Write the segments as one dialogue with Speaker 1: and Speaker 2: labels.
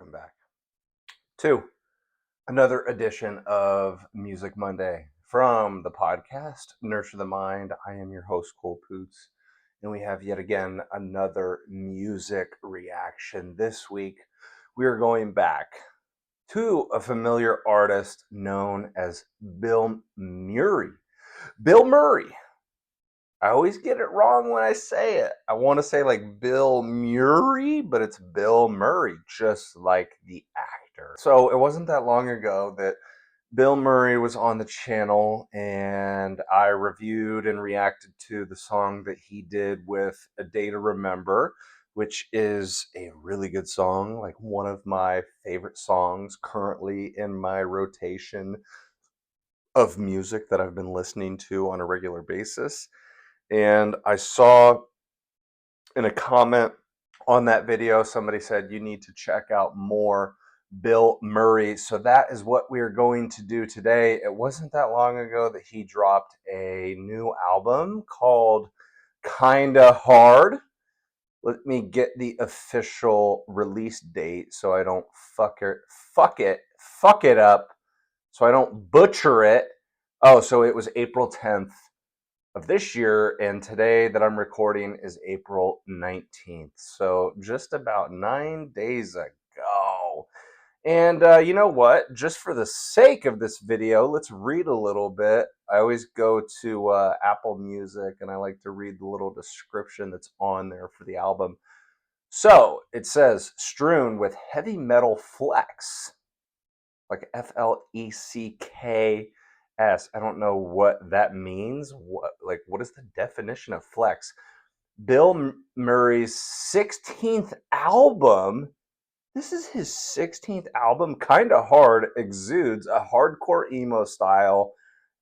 Speaker 1: welcome back to another edition of Music Monday from the podcast Nurture the Mind. I am your host, Poots, and we have yet again another music reaction. This week, we are going back to a familiar artist known as Bilmuri. Bilmuri. I always get it wrong when I say it. I want to say like Bill Murray, but it's Bill Murray, just like the actor. So it wasn't that long ago that Bill Murray was on the channel and I reviewed and reacted to the song that he did with A Day to Remember, which is a really good song, like one of my favorite songs currently in my rotation of music that I've been listening to on a regular basis. And I saw in a comment on that video, somebody said, you need to check out more Bill Murray. So that is what we are going to do today. It wasn't that long ago that he dropped a new album called Kinda Hard. Let me get the official release date so I don't fuck it up, so I don't butcher it. Oh, so it was April 10th. Of this year, and today that I'm recording is April 19th. So just about 9 days ago. And you know what? Just for the sake of this video, let's read a little bit. I always go to Apple Music and I like to read the little description that's on there for the album. So it says, strewn with heavy metal flex, like FLECK. I don't know what that means. What is the definition of flex? Bill Murray's 16th album. This is his 16th album. Kinda Hard exudes a hardcore emo style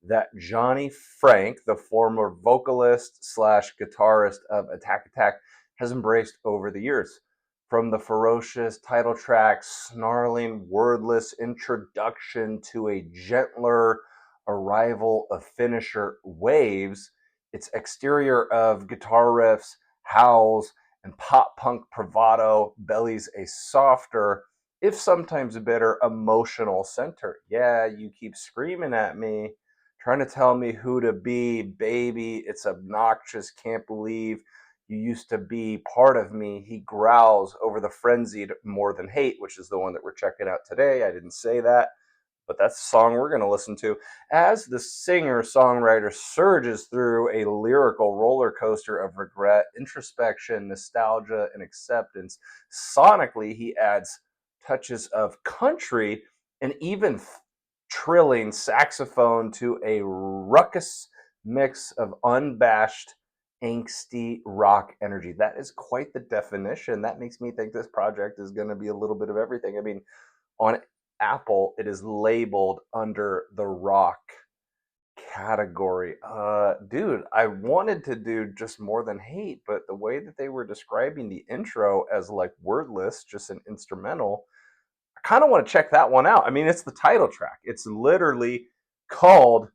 Speaker 1: that Johnny Frank, the former vocalist / guitarist of Attack Attack, has embraced over the years. From the ferocious title track, snarling, wordless introduction to a gentler arrival of finisher Waves, its exterior of guitar riffs, howls, and pop-punk bravado bellies a softer, if sometimes bitter, emotional center. Yeah, you keep screaming at me, trying to tell me who to be, baby. It's obnoxious, can't believe you used to be part of me. He growls over the frenzied More Than Hate, which is the one that we're checking out today. I didn't say that, but that's the song we're going to listen to as the singer-songwriter surges through a lyrical roller coaster of regret, introspection, nostalgia, and acceptance. Sonically, he adds touches of country and even trilling saxophone to a ruckus mix of unabashed, angsty rock energy. That is quite the definition. That makes me think this project is going to be a little bit of everything. I mean, on Apple, it is labeled under the rock category. Dude, I wanted to do just More Than Hate, but the way that they were describing the intro as like wordless, just an instrumental, I kind of want to check that one out. I mean, it's the title track. It's literally called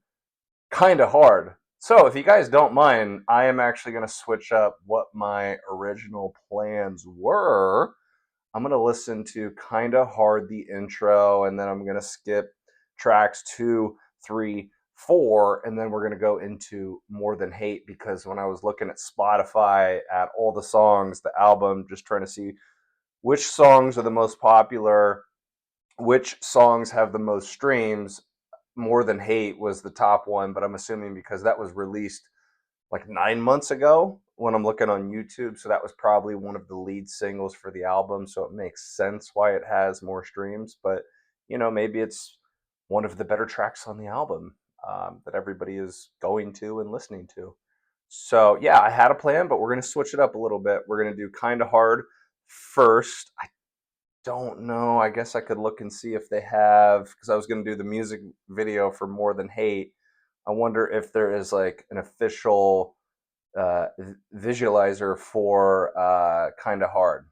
Speaker 1: Kinda Hard. So if you guys don't mind, I am actually going to switch up what my original plans were. I'm going to listen to Kinda Hard, the intro, and then I'm going to skip tracks 2, 3, 4, and then we're going to go into More Than Hate, because when I was looking at Spotify at all the songs, the album, just trying to see which songs are the most popular, which songs have the most streams, More Than Hate was the top one, but I'm assuming because that was released like 9 months ago when I'm looking on YouTube. So that was probably one of the lead singles for the album. So it makes sense why it has more streams. But, you know, maybe it's one of the better tracks on the album that everybody is going to and listening to. So, yeah, I had a plan, but we're going to switch it up a little bit. We're going to do Kinda Hard first. I don't know. I guess I could look and see if they have, because I was going to do the music video for More Than Hate. I wonder if there is like an official visualizer for Kinda Hard.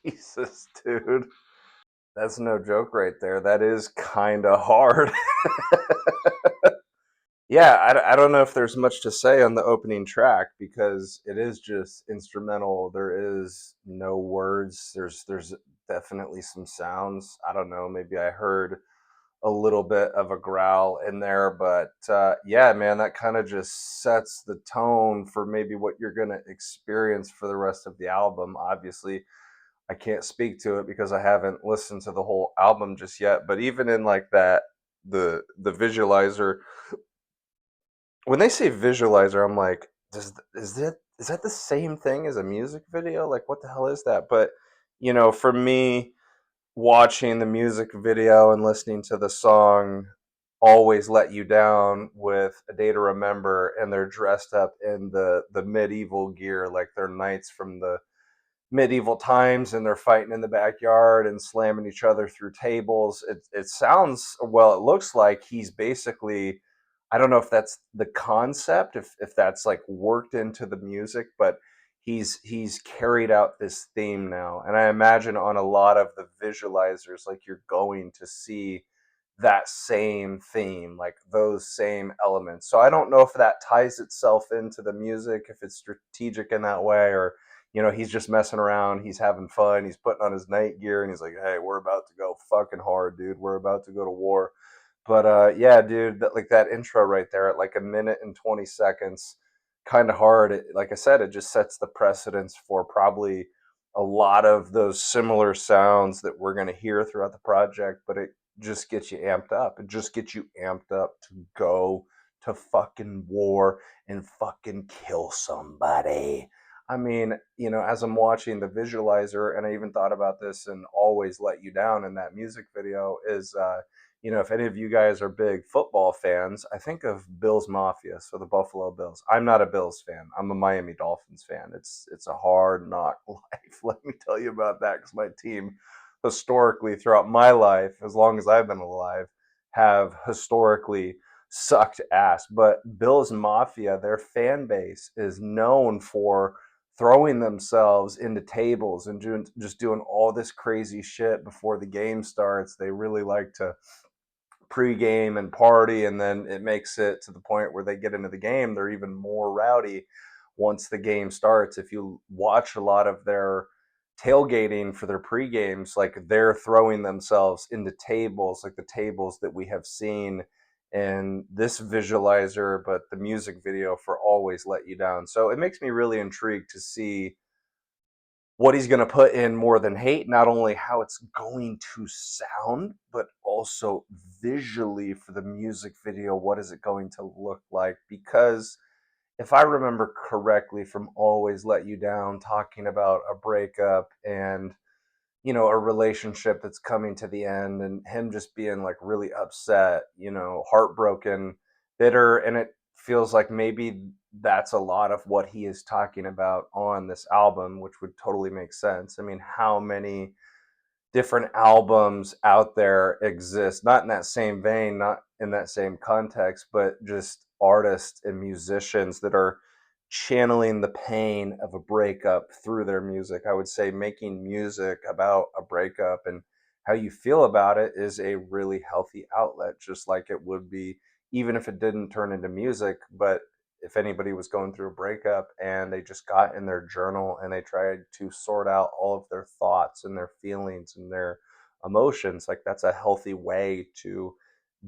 Speaker 1: Jesus, dude. That's no joke right there. That is kind of hard. Yeah, I don't know if there's much to say on the opening track because it is just instrumental. There is no words. There's definitely some sounds. I don't know. Maybe I heard a little bit of a growl in there, but yeah, man, that kind of just sets the tone for maybe what you're gonna experience for the rest of the album. Obviously, I can't speak to it because I haven't listened to the whole album just yet. But even in like that, the visualizer, when they say visualizer, I'm like, is that the same thing as a music video? Like, what the hell is that? But for me, watching the music video and listening to the song Always Let You Down with A Day to Remember, and they're dressed up in the medieval gear, like they're knights from the medieval times, and they're fighting in the backyard and slamming each other through tables. It sounds, well, it looks like he's basically, I don't know if that's the concept, if that's like worked into the music, but he's carried out this theme now. And I imagine on a lot of the visualizers, like you're going to see that same theme, like those same elements. So I don't know if that ties itself into the music, if it's strategic in that way, or he's just messing around, he's having fun, he's putting on his night gear, and he's like, "Hey, we're about to go fucking hard, dude. We're about to go to war." But yeah, dude, that intro right there at like a minute and 20 seconds, kind of hard. Like I said, it just sets the precedence for probably a lot of those similar sounds that we're going to hear throughout the project, but it just gets you amped up. It just gets you amped up to go to fucking war and fucking kill somebody. I mean, as I'm watching the visualizer, and I even thought about this and Always Let You Down in that music video, is if any of you guys are big football fans, I think of Bills Mafia, so the Buffalo Bills. I'm not a Bills fan. I'm a Miami Dolphins fan. It's a hard knock life. Let me tell you about that, because my team historically throughout my life, as long as I've been alive, have historically sucked ass. But Bills Mafia, their fan base is known for throwing themselves into tables and just doing all this crazy shit before the game starts. They really like to pregame and party, and then it makes it to the point where they get into the game, they're even more rowdy once the game starts. If you watch a lot of their tailgating for their pre-games, like they're throwing themselves into tables, like the tables that we have seen in this visualizer, but the music video for Always Let You Down. So it makes me really intrigued to see what he's going to put in More Than Hate, not only how it's going to sound, but also visually for the music video, what is it going to look like? Because if I remember correctly from Always Let You Down, talking about a breakup and a relationship that's coming to the end, and him just being like really upset, heartbroken, bitter, and it feels like maybe that's a lot of what he is talking about on this album, which would totally make sense. I mean, how many different albums out there exist, not in that same vein, not in that same context, but just artists and musicians that are channeling the pain of a breakup through their music. I would say making music about a breakup and how you feel about it is a really healthy outlet, just like it would be even if it didn't turn into music. But if anybody was going through a breakup and they just got in their journal and they tried to sort out all of their thoughts and their feelings and their emotions, like that's a healthy way to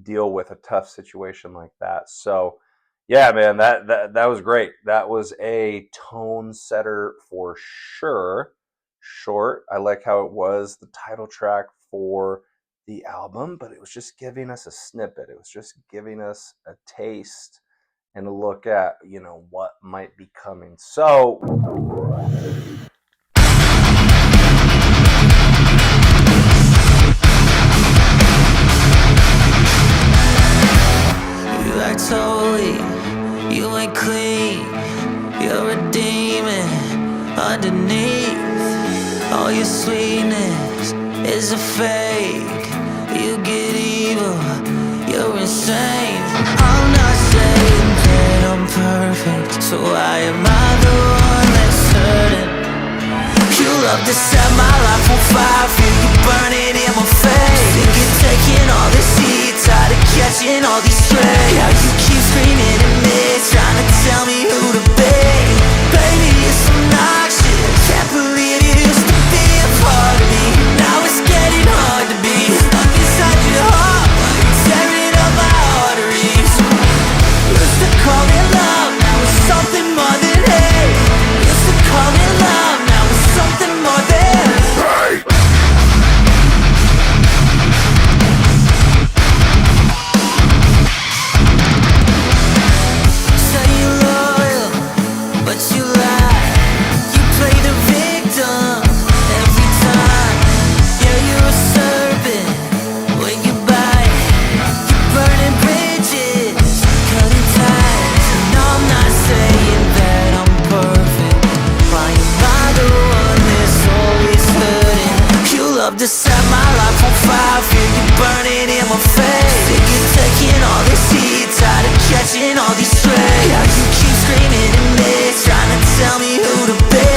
Speaker 1: deal with a tough situation like that. So yeah, man, that was great. That was a tone setter for sure. Short. I like how it was the title track for the album, but it was just giving us a snippet. It was just giving us a taste and a look at, what might be coming. So
Speaker 2: you act holy, you ain't clean. You're a demon underneath. All your sweetness is a fake. You get evil, you're insane. I'm not saying that I'm perfect, so why am I the one that's hurting? You love to set my life love to set my life on fire, feel you burning in my face. Sick of taking all this heat, tired of catching all these strays. Yeah, you keep screaming at me, trying to tell me who to be.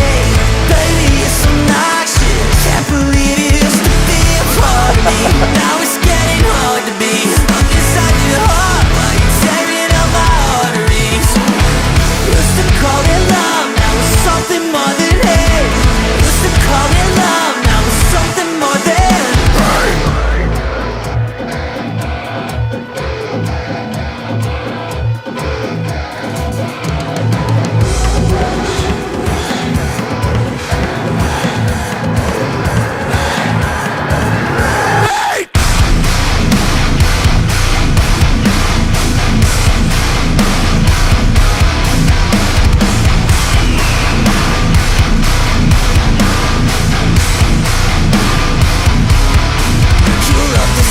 Speaker 2: Baby, it's so noxious, can't believe it used to be a part of me. Now it's getting hard to be stuck inside your heart while you're tearing up my arteries. Used to call it love, now it's something more than hate. Used to call it love, now it's something more than hate.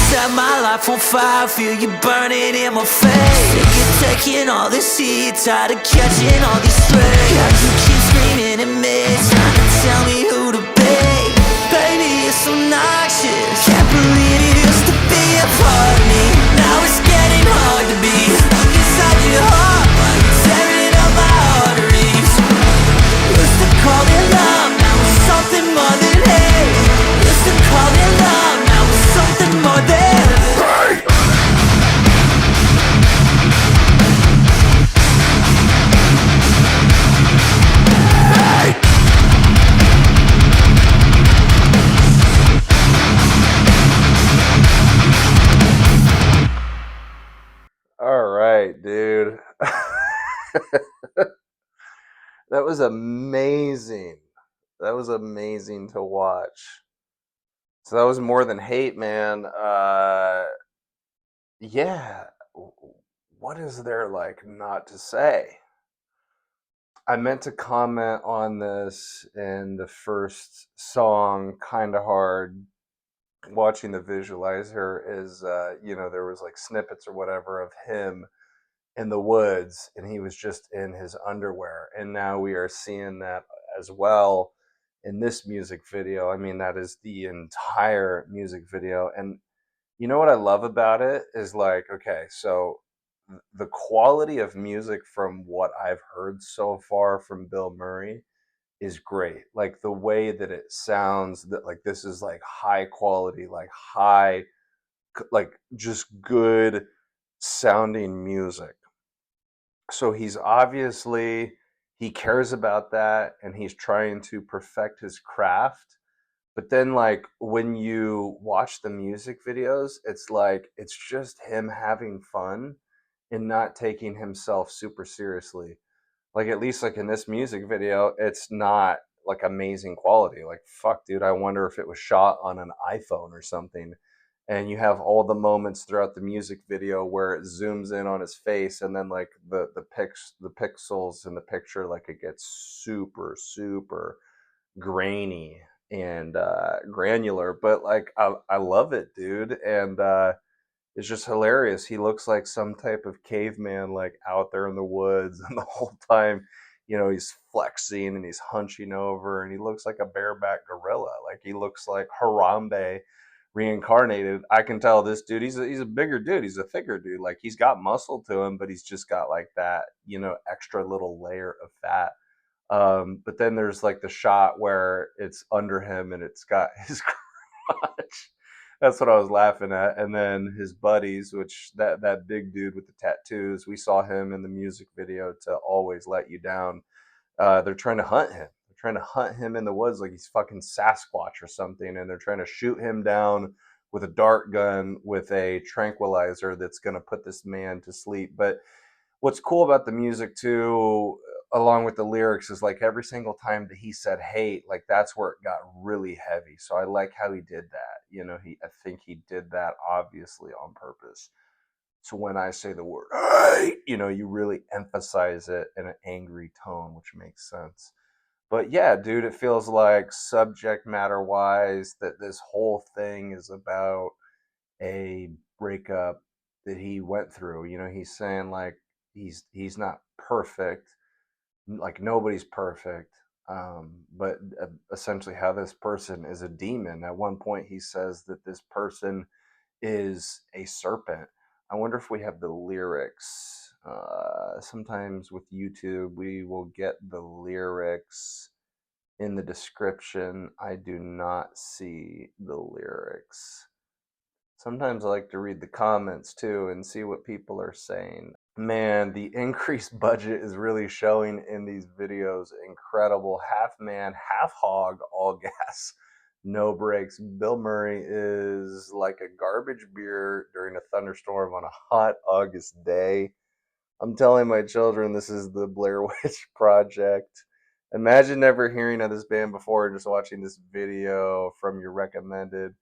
Speaker 2: Set my life on fire, feel you burning in my face. Sick of taking all this heat, tired of catching all these strays. Yeah, you keep screaming at me, trying to tell me who to be. Baby, it's so noxious, can't believe it used to be a part of me. Now it's getting hard to be stuck inside your heart while you're tearing up my arteries. Used to call it love, now it's something more than hate. Used to call it love, now it's something more than hate.
Speaker 1: All right, dude. That was amazing. That was amazing to watch. So that was more than hate, man. Yeah. What is there like not to say? I meant to comment on this in the first song, Kinda Hard. Watching the visualizer is, there was like snippets or whatever of him in the woods and he was just in his underwear. And now we are seeing that as well in this music video. I mean, that is the entire music video. And you know what I love about it is like, okay, so the quality of music from what I've heard so far from Bill Murray is great. Like the way that it sounds, that like this is like high quality, like high, like just good sounding music. So he's obviously, he cares about that and he's trying to perfect his craft. But then like when you watch the music videos, it's like it's just him having fun and not taking himself super seriously. Like at least like in this music video, it's not like amazing quality. Like fuck, dude, I wonder if it was shot on an iPhone or something. And you have all the moments throughout the music video where it zooms in on his face, and then like the pixels in the picture, like it gets super grainy and granular. But like I love it, dude, and it's just hilarious. He looks like some type of caveman, like out there in the woods, and the whole time, he's flexing and he's hunching over, and he looks like a bareback gorilla. Like he looks like Harambe reincarnated. I can tell this dude. He's a bigger dude. He's a thicker dude. Like he's got muscle to him, but he's just got like that, extra little layer of fat. But then there's like the shot where it's under him and it's got his crotch. That's what I was laughing at. And then his buddies, which that big dude with the tattoos, we saw him in the music video to Always Let You Down. They're trying to hunt him. They're trying to hunt him in the woods like he's fucking Sasquatch or something, and they're trying to shoot him down with a dart gun with a tranquilizer that's going to put this man to sleep. But what's cool about the music too, along with the lyrics, is like every single time that he said hate, like that's where it got really heavy. So I like how he did that. I think he did that obviously on purpose. So when I say the word hate, you really emphasize it in an angry tone, which makes sense. But yeah, dude, it feels like subject matter wise that this whole thing is about a breakup that he went through. He's saying like he's not perfect, like nobody's perfect. But essentially, how this person is a demon. At one point, he says that this person is a serpent. I wonder if we have the lyrics. Sometimes with YouTube, we will get the lyrics in the description. I do not see the lyrics. Sometimes I like to read the comments too and see what people are saying. Man, the increased budget is really showing in these videos. Incredible. Half man, half hog, all gas, no brakes. Bill Murray is like a garbage beer during a thunderstorm on a hot August day. I'm telling my children this is the Blair Witch Project. Imagine never hearing of this band before and just watching this video from your recommended.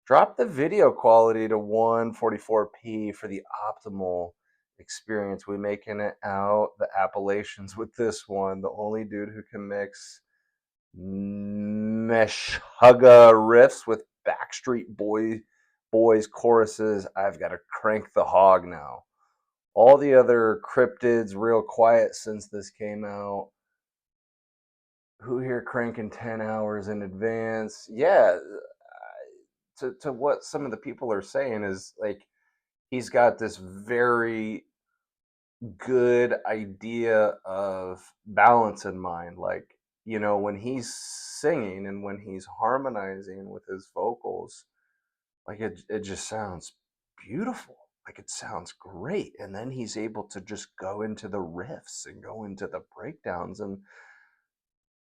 Speaker 1: Drop the video quality to 144p for the optimal experience. We making it out the Appalachians with this one. The only dude who can mix Meshuggah riffs with Boys choruses. I've got to crank the hog now. All the other cryptids real quiet since this came out. Who here cranking 10 hours in advance? Yeah, to what some of the people are saying is like he's got this very good idea of balance in mind. Like, when he's singing and when he's harmonizing with his vocals, like it just sounds beautiful. Like it sounds great. And then he's able to just go into the riffs and go into the breakdowns. And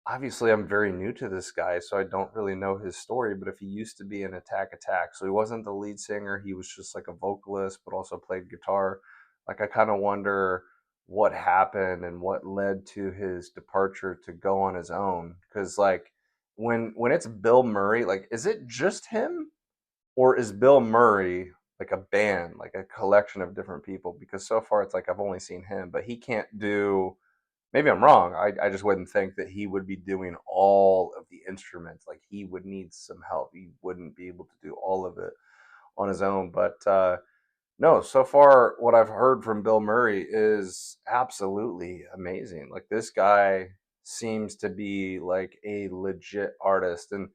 Speaker 1: obviously I'm very new to this guy, so I don't really know his story. But if he used to be in Attack Attack, so he wasn't the lead singer, he was just like a vocalist, but also played guitar. Like I kind of wonder what happened and what led to his departure to go on his own. Because like when it's Bill Murray, like is it just him, or is Bill Murray like a band, like a collection of different people? Because so far it's like I've only seen him, but he can't do. Maybe I'm wrong. I just wouldn't think that he would be doing all of the instruments. Like he would need some help. He wouldn't be able to do all of it on his own. But no, so far what I've heard from Bill Murray is absolutely amazing. Like this guy seems to be like a legit artist. And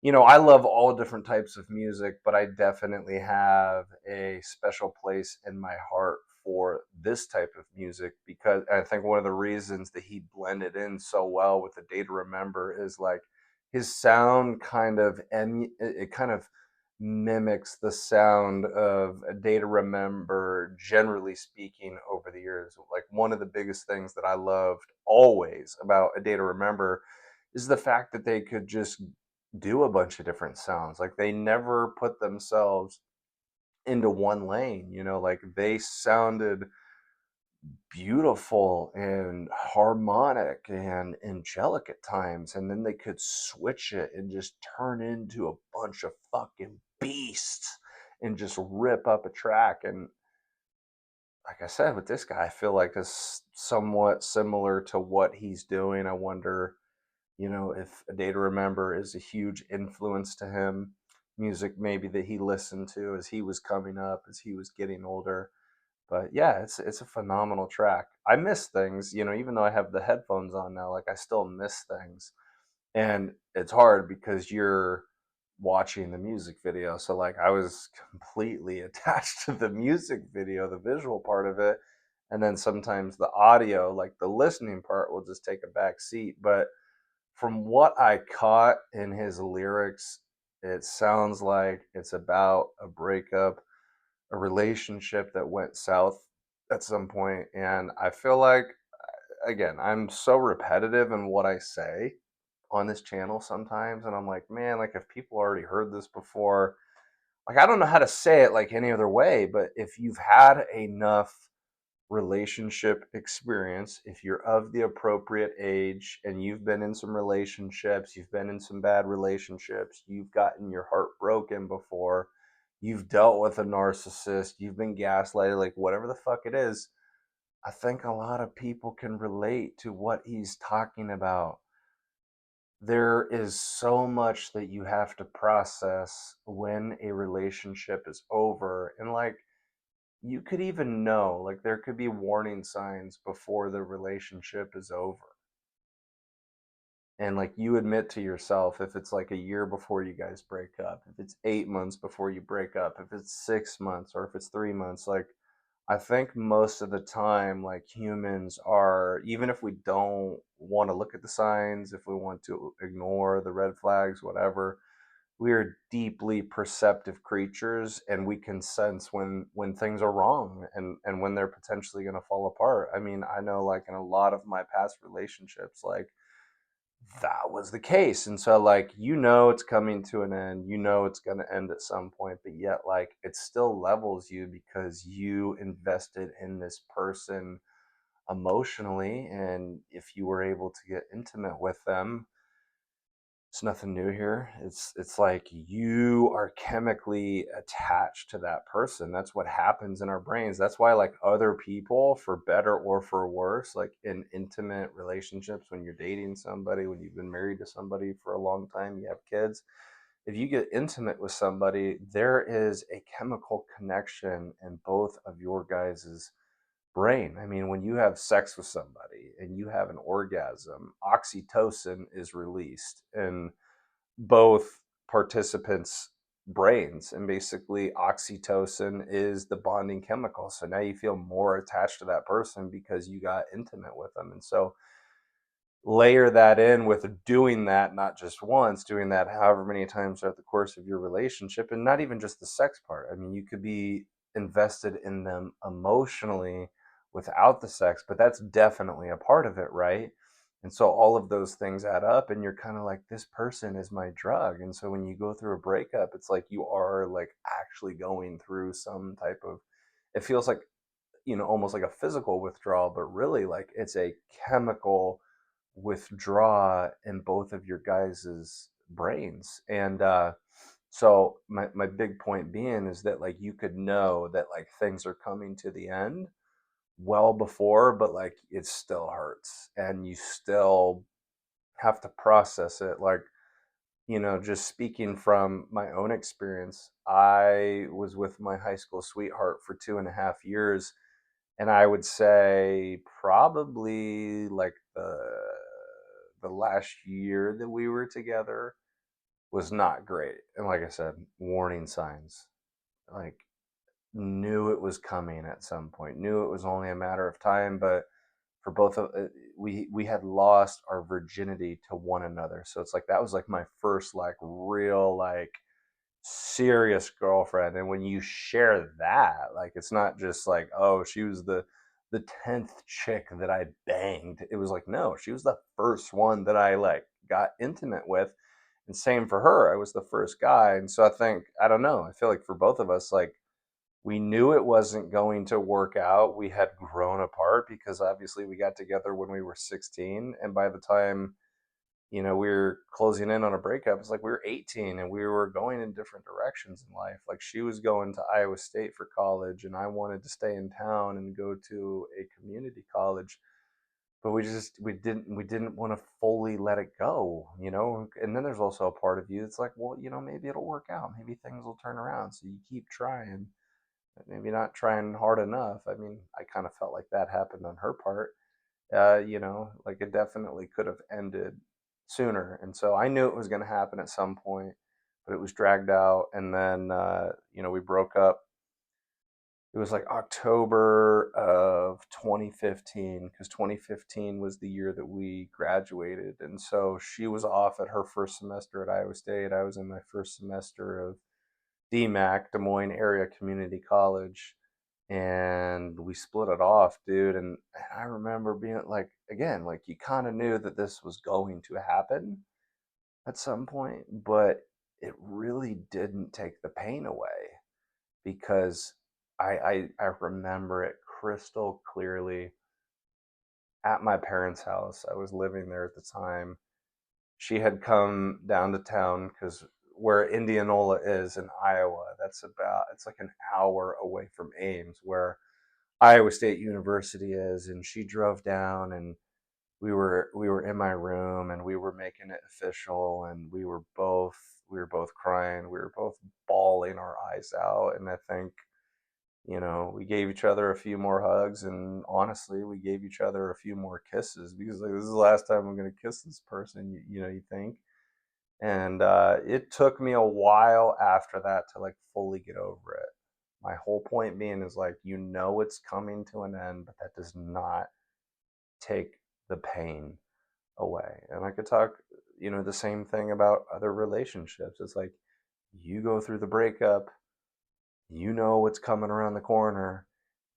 Speaker 1: I love all different types of music, but I definitely have a special place in my heart for this type of music because I think one of the reasons that he blended in so well with the Day to Remember is like his sound it kind of mimics the sound of a Day to Remember, generally speaking, over the years. Like one of the biggest things that I loved always about a Day to Remember is the fact that they could just do a bunch of different sounds. Like they never put themselves into one lane, like they sounded beautiful and harmonic and angelic at times. And then they could switch it and just turn into a bunch of fucking beasts and just rip up a track. And like I said, with this guy, I feel like it's somewhat similar to what he's doing. I wonder if A Day to Remember is a huge influence to him, music maybe that he listened to as he was coming up, as he was getting older. But yeah, it's a phenomenal track. I miss things, even though I have the headphones on now, like I still miss things. And it's hard because you're watching the music video. So like I was completely attached to the music video, the visual part of it. And then sometimes the audio, like the listening part will just take a back seat. But from what I caught in his lyrics, it sounds like it's about a breakup, a relationship that went south at some point. And I feel like, again, I'm so repetitive in what I say on this channel sometimes. And I'm like, man, like if people already heard this before, like I don't know how to say it like any other way, but if you've had enough relationship experience, if you're of the appropriate age and you've been in some relationships, you've been in some bad relationships, you've gotten your heart broken before, you've dealt with a narcissist, you've been gaslighted, like whatever the fuck it is, I think a lot of people can relate to what he's talking about. There is so much that you have to process when a relationship is over. And like, you could even know, like there could be warning signs before the relationship is over. and like you admit to yourself if it's like a year before you guys break up, if it's 8 months before you break up, if it's 6 months, or if it's 3 months, like I think most of the time, like humans are, even if we don't want to look at the signs, if we want to ignore the red flags, whatever, we are deeply perceptive creatures, and we can sense when things are wrong, and when they're potentially going to fall apart. I mean, I know like in a lot of my past relationships, like that was the case. And so like it's coming to an end, it's going to end at some point, but yet like it still levels you because you invested in this person emotionally, and if you were able to get intimate with them, it's nothing new here. It's like you are chemically attached to that person. That's what happens in our brains. That's why like other people, for better or for worse, like in intimate relationships, when you're dating somebody, when you've been married to somebody for a long time, you have kids, if you get intimate with somebody, there is a chemical connection in both of your guys's brain. I mean, when you have sex with somebody and you have an orgasm, oxytocin is released in both participants' brains. And basically, oxytocin is the bonding chemical. So now you feel more attached to that person because you got intimate with them. And so layer that in with doing that not just once, doing that however many times throughout the course of your relationship, and not even just the sex part. I mean, you could be invested in them emotionally without the sex, but that's definitely a part of it, right? And so all of those things add up, and you're kind of like, this person is my drug. And so when you go through a breakup, it's like you are like actually going through some type of, it feels like, almost like a physical withdrawal, but really like it's a chemical withdraw in both of your guys's brains. And so my big point being is that like you could know that like things are coming to the end well before, but like it still hurts and you still have to process it. Like, just speaking from my own experience, I was with my high school sweetheart for 2.5 years, and I would say probably like the last year that we were together was not great. And like I said, warning signs. Like knew it was coming at some point. Knew it was only a matter of time, but for both of we had lost our virginity to one another. So it's like that was like my first like real like serious girlfriend. And when you share that, like it's not just like, oh, she was the 10th chick that I banged. It was like, no, she was the first one that I like got intimate with. And same for her, I was the first guy. And so I think, I don't know, I feel like for both of us, like we knew it wasn't going to work out. We had grown apart because obviously we got together when we were 16, and by the time we were closing in on a breakup, it's like we were 18 and we were going in different directions in life. Like she was going to Iowa State for college, and I wanted to stay in town and go to a community college. But we didn't want to fully let it go. And then there's also a part of you that's like, well, maybe it'll work out. Maybe things will turn around. So you keep trying, but maybe not trying hard enough. I mean, I kind of felt like that happened on her part. Like it definitely could have ended sooner. And so I knew it was going to happen at some point, but it was dragged out. And then, we broke up. It was like October of 2015, because 2015 was the year that we graduated. And so she was off at her first semester at Iowa State. I was in my first semester of DMAC, Des Moines Area Community College, and we split it off, dude. And I remember being like, again, like you kind of knew that this was going to happen at some point, but it really didn't take the pain away, because I remember it crystal clearly at my parents' house. I was living there at the time. She had come down to town because where Indianola is in Iowa, it's like an hour away from Ames, where Iowa State University is. And she drove down, and we were in my room, and we were making it official, and we were both crying, we were both bawling our eyes out. And I think We gave each other a few more hugs, and honestly, we gave each other a few more kisses because like this is the last time I'm gonna kiss this person. You think, and it took me a while after that to like fully get over it. My whole point being is like it's coming to an end, but that does not take the pain away. And I could talk, the same thing about other relationships. It's like you go through the breakup, what's coming around the corner,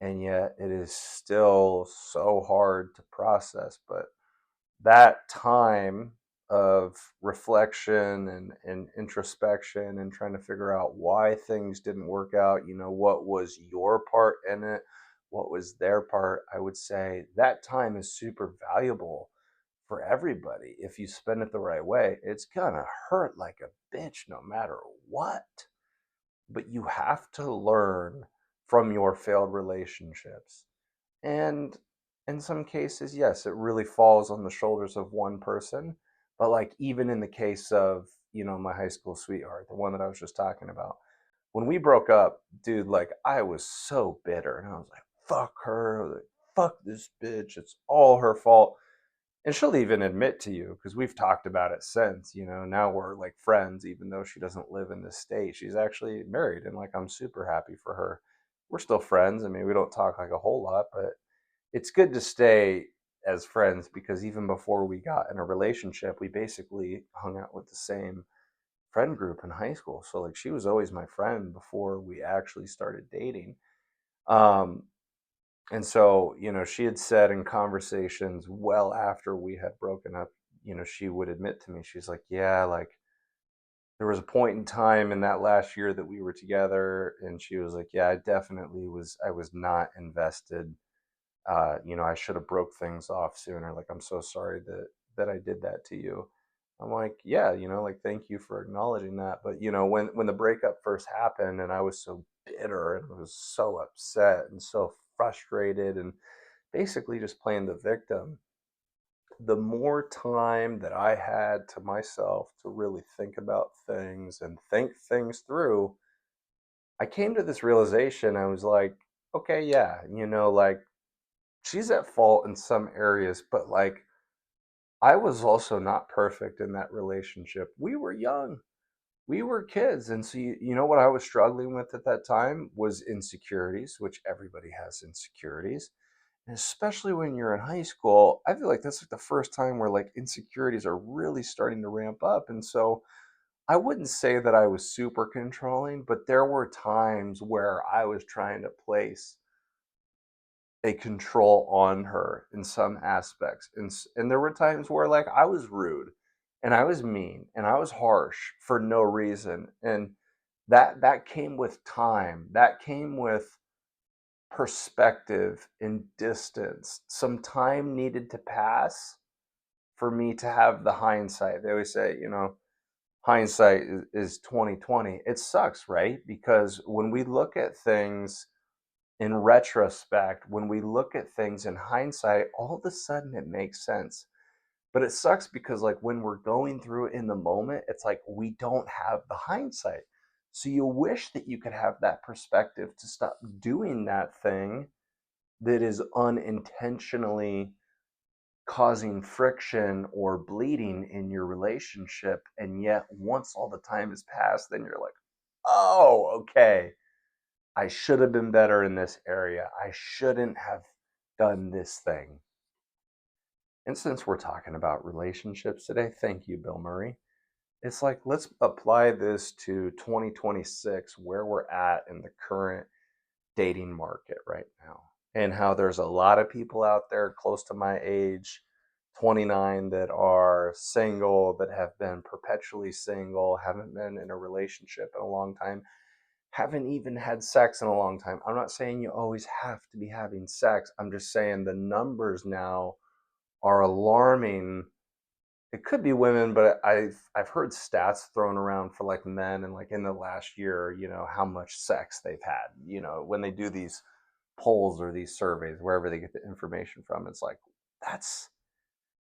Speaker 1: and yet it is still so hard to process. But that time of reflection and introspection and trying to figure out why things didn't work out, what was your part in it, what was their part, I would say that time is super valuable for everybody. If you spend it the right way, it's gonna hurt like a bitch no matter what, but you have to learn from your failed relationships. And in some cases, yes, it really falls on the shoulders of one person. But like even in the case of, my high school sweetheart, the one that I was just talking about, when we broke up, dude, like I was so bitter and I was like, fuck her, like, fuck this bitch. It's all her fault. And she'll even admit to you, because we've talked about it since, now we're like friends, even though she doesn't live in this state. She's actually married, and like I'm super happy for her. We're still friends. I mean, we don't talk like a whole lot, but it's good to stay as friends because even before we got in a relationship, we basically hung out with the same friend group in high school. So like she was always my friend before we actually started dating. Um, and so, she had said in conversations well after we had broken up, she would admit to me, she's like, yeah, like there was a point in time in that last year that we were together. And she was like, yeah, I was not invested. I should have broke things off sooner. Like, I'm so sorry that I did that to you. I'm like, yeah, like thank you for acknowledging that. But when the breakup first happened, and I was so bitter and I was so upset and so frustrated and basically just playing the victim, the more time that I had to myself to really think about things and think things through, I came to this realization. I was like, okay, yeah, like she's at fault in some areas, but like I was also not perfect in that relationship. We were young, we were kids. And so, what I was struggling with at that time was insecurities, which everybody has insecurities. And especially when you're in high school, I feel like that's like the first time where like insecurities are really starting to ramp up. And so I wouldn't say that I was super controlling, but there were times where I was trying to place a control on her in some aspects. And there were times where like I was rude and I was mean and I was harsh for no reason. And that came with time. That came with perspective and distance. Some time needed to pass for me to have the hindsight. They always say, hindsight is 2020. It sucks, right? Because when we look at things in retrospect, when we look at things in hindsight, all of a sudden it makes sense. But it sucks because, like, when we're going through it in the moment, it's like we don't have the hindsight. So you wish that you could have that perspective to stop doing that thing that is unintentionally causing friction or bleeding in your relationship. And yet, once all the time has passed, then you're like, oh, okay, I should have been better in this area. I shouldn't have done this thing. And since we're talking about relationships today, thank you, Bill Murray. It's like, let's apply this to 2026, where we're at in the current dating market right now, and how there's a lot of people out there close to my age, 29, that are single, that have been perpetually single, haven't been in a relationship in a long time, haven't even had sex in a long time. I'm not saying you always have to be having sex. I'm just saying the numbers now are alarming. It could be women, but I've heard stats thrown around for like men, and like in the last year, how much sex they've had. When they do these polls or these surveys, wherever they get the information from, it's like that's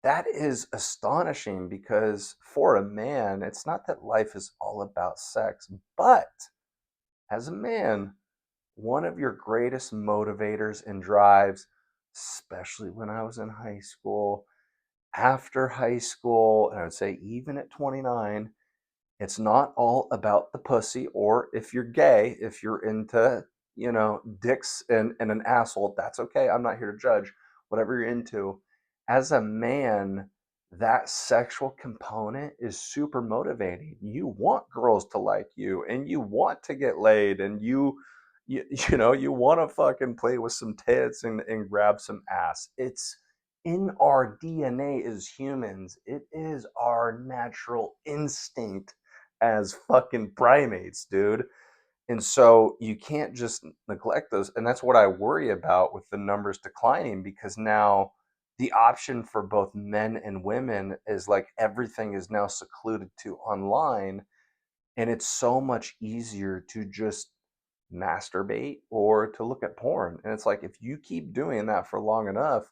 Speaker 1: that is astonishing, because for a man, it's not that life is all about sex, but as a man, one of your greatest motivators and drives, especially when I was in high school, after high school, and I would say even at 29, it's not all about the pussy, or if you're gay, if you're into, dicks and an asshole, that's okay. I'm not here to judge whatever you're into. As a man, that sexual component is super motivating. You want girls to like you and you want to get laid and you want to fucking play with some tits and grab some ass. It's in our DNA as humans. It is our natural instinct as fucking primates, dude. And so you can't just neglect those. And that's what I worry about with the numbers declining, because now the option for both men and women is like everything is now secluded to online. And it's so much easier to just masturbate or to look at porn. And it's like if you keep doing that for long enough,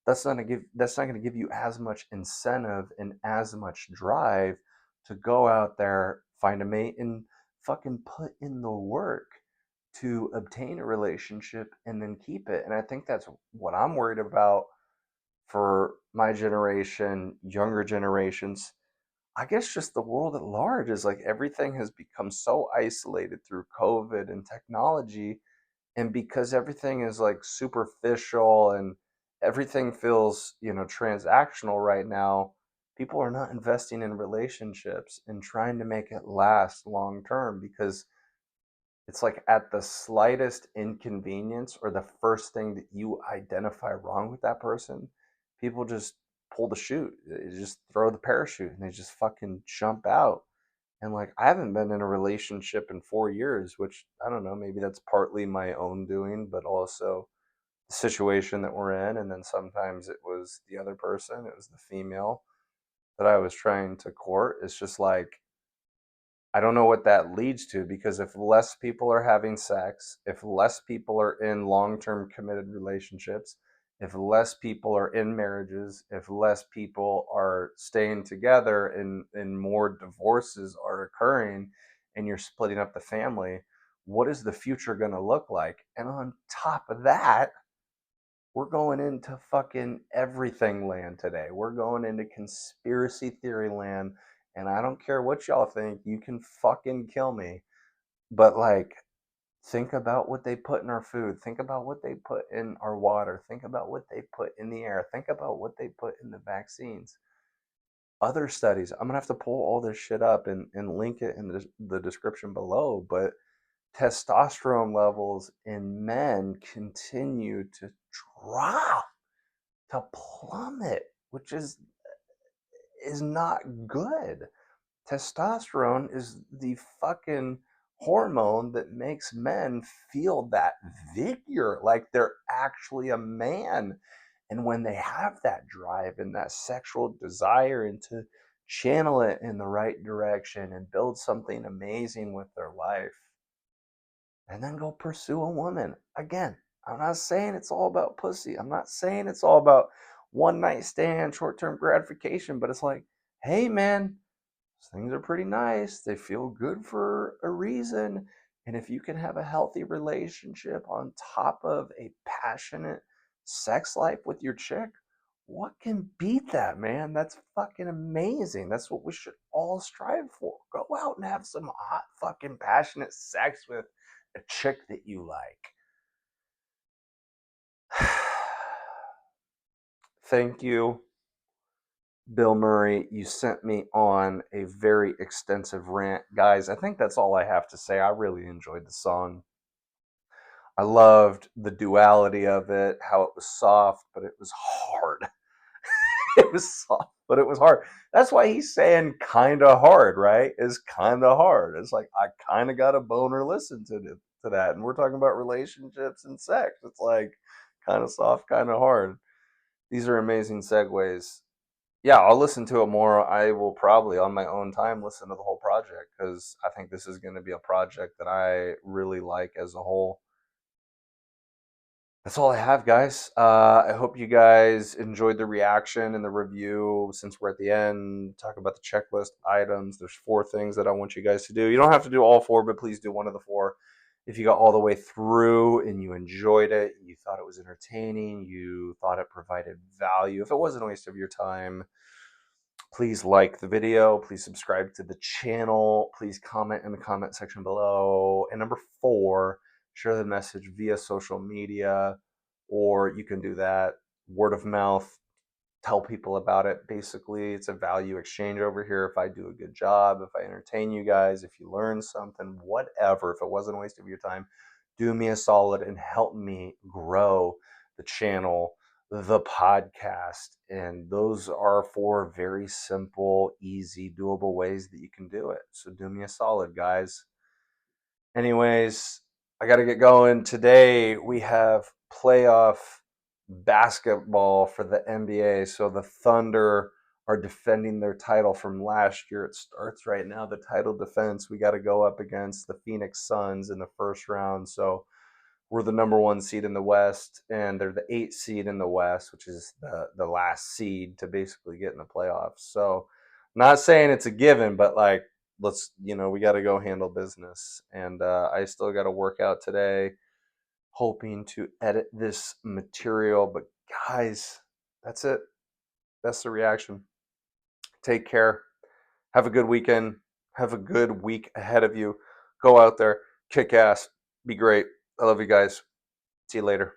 Speaker 1: that's not going to give you as much incentive and as much drive to go out there, find a mate, and fucking put in the work to obtain a relationship and then keep it. And I think that's what I'm worried about for my generation, younger generations. I guess just the world at large is like everything has become so isolated through COVID and technology. And because everything is like superficial and everything feels, transactional right now, people are not investing in relationships and trying to make it last long term, because it's like at the slightest inconvenience or the first thing that you identify wrong with that person, people just pull the chute. They just throw the parachute and they just fucking jump out. And like, I haven't been in a relationship in 4 years, which I don't know, maybe that's partly my own doing, but also the situation that we're in. And then sometimes it was the other person, it was the female that I was trying to court. It's just like, I don't know what that leads to, because if less people are having sex, if less people are in long term committed relationships, if less people are in marriages, if less people are staying together and more divorces are occurring and you're splitting up the family, what is the future going to look like? And on top of that, we're going into fucking everything land today. We're going into conspiracy theory land. And I don't care what y'all think, you can fucking kill me. But like, think about what they put in our food. Think about what they put in our water. Think about what they put in the air. Think about what they put in the vaccines. Other studies, I'm gonna have to pull all this shit up and link it in the description below. But testosterone levels in men continue to drop, to plummet, which is not good. Testosterone is the fucking hormone that makes men feel that vigor, like they're actually a man. And when they have that drive and that sexual desire, and to channel it in the right direction and build something amazing with their life, and then go pursue a woman. Again, I'm not saying it's all about pussy. I'm not saying it's all about one night stand, short term gratification, but it's like, hey, man, things are pretty nice. They feel good for a reason. And if you can have a healthy relationship on top of a passionate sex life with your chick, what can beat that, man? That's fucking amazing. That's what we should all strive for. Go out and have some hot, fucking passionate sex with a chick that you like. Thank you, Bilmuri. You sent me on a very extensive rant. Guys, I think that's all I have to say. I really enjoyed the song. I loved the duality of it, how it was soft, but it was hard. It was soft, but it was hard. That's why he's saying kind of hard, right? Is kind of hard. It's like, I kind of got a boner listen to that. And we're talking about relationships and sex. It's like kind of soft, kind of hard. These are amazing segues. Yeah, I'll listen to it more. I will probably, on my own time, listen to the whole project, because I think this is going to be a project that I really like as a whole. That's all I have, guys. I hope you guys enjoyed the reaction and the review. Since we're at the end, talk about the checklist items. There's 4 things that I want you guys to do. You don't have to do all 4, but please do one of the 4. If you got all the way through and you enjoyed it, you thought it was entertaining, you thought it provided value, if it wasn't a waste of your time, please like the video, please subscribe to the channel, please comment in the comment section below. And number 4, share the message via social media, or you can do that word of mouth, tell people about it. Basically, it's a value exchange over here. If I do a good job, if I entertain you guys, if you learn something, whatever, if it wasn't a waste of your time, do me a solid and help me grow the channel, the podcast. And those are 4 very simple, easy, doable ways that you can do it. So do me a solid, guys. Anyways, I got to get going. Today we have playoff basketball for the NBA. So the Thunder are defending their title from last year. It starts right now, the title defense. We got to go up against the Phoenix Suns in the first round. So we're the number 1 seed in the West, and they're the 8th seed in the West, which is the last seed to basically get in the playoffs. So not saying it's a given, but like, let's, we got to go handle business. And I still got to work out today, hoping to edit this material. But guys, that's it. That's the reaction. Take care. Have a good weekend. Have a good week ahead of you. Go out there, kick ass, be great. I love you guys. See you later.